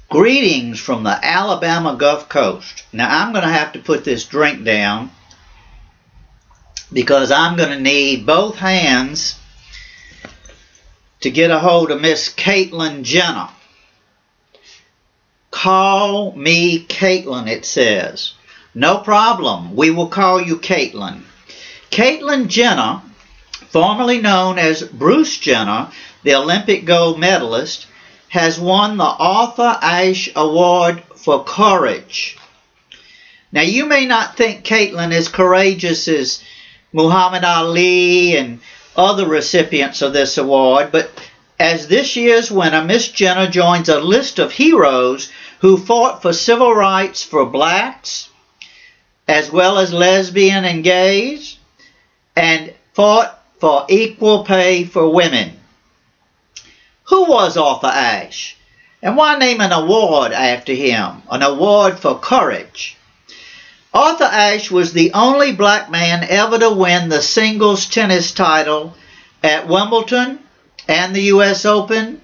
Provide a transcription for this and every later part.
Greetings from the Alabama Gulf Coast. Now I'm going to have to put this drink down because I'm going to need both hands to get a hold of Miss Caitlyn Jenner. Call me Caitlyn, it says. No problem. We will call you Caitlyn. Caitlyn Jenner, formerly known as Bruce Jenner, the Olympic gold medalist, has won the Arthur Ashe Award for courage. Now, you may not think Caitlyn is courageous as Muhammad Ali and other recipients of this award, but as this year's winner, Miss Jenner joins a list of heroes who fought for civil rights for blacks, as well as lesbian and gays, and fought for equal pay for women. Who was Arthur Ashe? And why name an award after him? An award for courage. Arthur Ashe was the only black man ever to win the singles tennis title at Wimbledon and the U.S. Open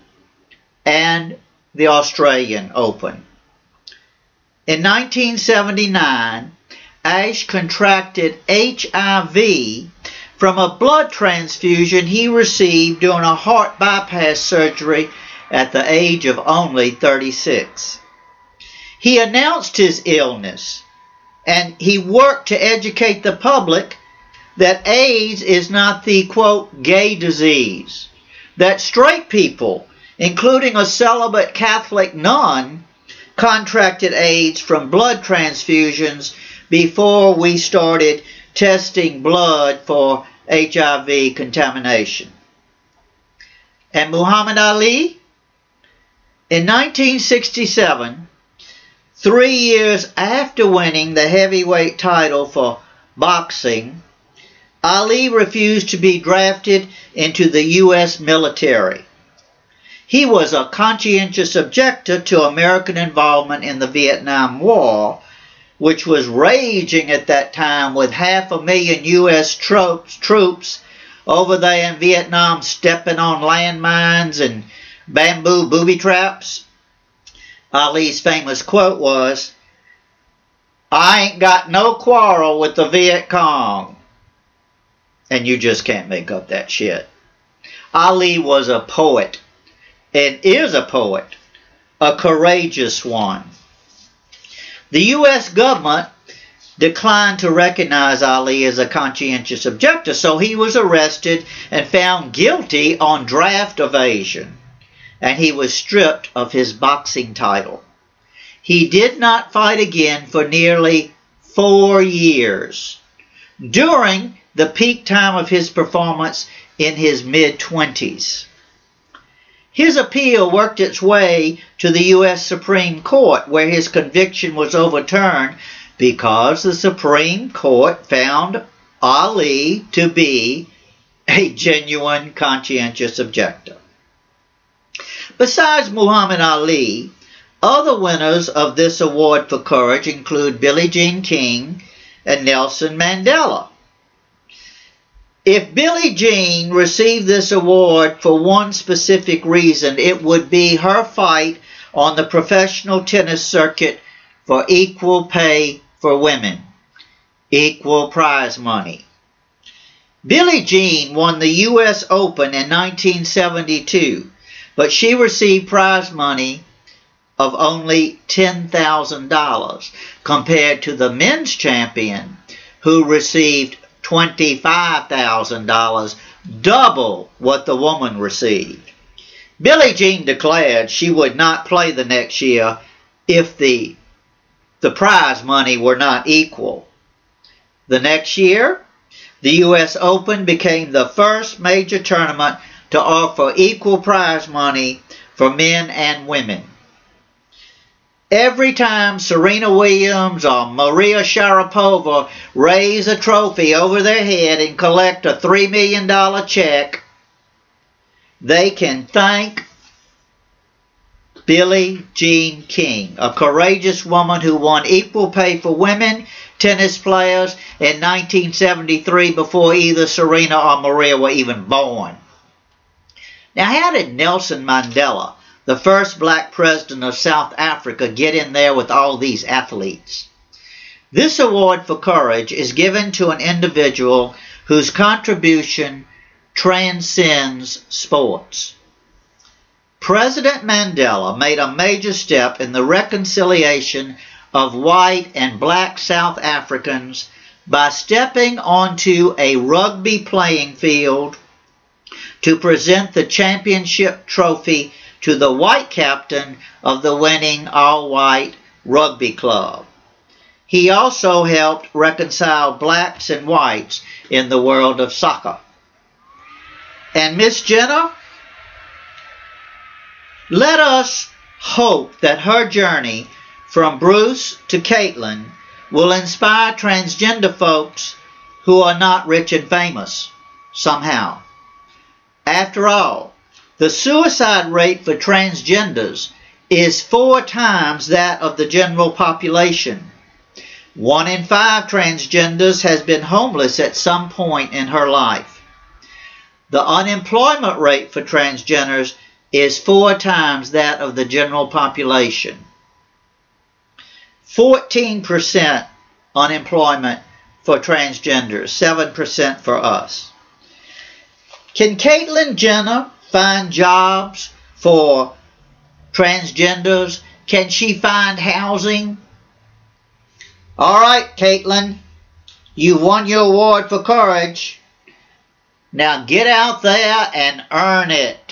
and the Australian Open. In 1979, Ashe contracted HIV from a blood transfusion he received during a heart bypass surgery at the age of only 36. He announced his illness, and he worked to educate the public that AIDS is not the, quote, gay disease, that straight people, including a celibate Catholic nun, contracted AIDS from blood transfusions before we started testing blood for HIV contamination. And Muhammad Ali? In 1967, 3 years after winning the heavyweight title for boxing, Ali refused to be drafted into the U.S. military. He was a conscientious objector to American involvement in the Vietnam War, which was raging at that time with 500,000 U.S. troops over there in Vietnam stepping on landmines and bamboo booby traps. Ali's famous quote was, "I ain't got no quarrel with the Viet Cong." And you just can't make up that shit. Ali was a poet, and is a poet, a courageous one. The U.S. government declined to recognize Ali as a conscientious objector, so he was arrested and found guilty on draft evasion, and he was stripped of his boxing title. He did not fight again for nearly 4 years, during the peak time of his performance in his mid-20s. His appeal worked its way to the U.S. Supreme Court, where his conviction was overturned because the Supreme Court found Ali to be a genuine conscientious objector. Besides Muhammad Ali, other winners of this award for courage include Billie Jean King and Nelson Mandela. If Billie Jean received this award for one specific reason, it would be her fight on the professional tennis circuit for equal pay for women, equal prize money. Billie Jean won the U.S. Open in 1972, but she received prize money of only $10,000 compared to the men's champion, who received $25,000, double what the woman received. Billie Jean declared she would not play the next year if the prize money were not equal. The next year, the U.S. Open became the first major tournament to offer equal prize money for men and women. Every time Serena Williams or Maria Sharapova raise a trophy over their head and collect a $3 million check, they can thank Billie Jean King, a courageous woman who won equal pay for women tennis players in 1973 before either Serena or Maria were even born. Now, how did Nelson Mandela, the first black president of South Africa, get in there with all these athletes? This award for courage is given to an individual whose contribution transcends sports. President Mandela made a major step in the reconciliation of white and black South Africans by stepping onto a rugby playing field to present the championship trophy to the white captain of the winning all-white rugby club. He also helped reconcile blacks and whites in the world of soccer. And Miss Jenner, let us hope that her journey from Bruce to Caitlyn will inspire transgender folks who are not rich and famous somehow. After all, the suicide rate for transgenders is 4 times that of the general population. 1 in 5 transgenders has been homeless at some point in her life. The unemployment rate for transgenders is 4 times that of the general population. 14% unemployment for transgenders, 7% for us. Can Caitlyn Jenner find jobs for transgenders? Can she find housing? All right, Caitlyn, you won your award for courage. Now get out there and earn it.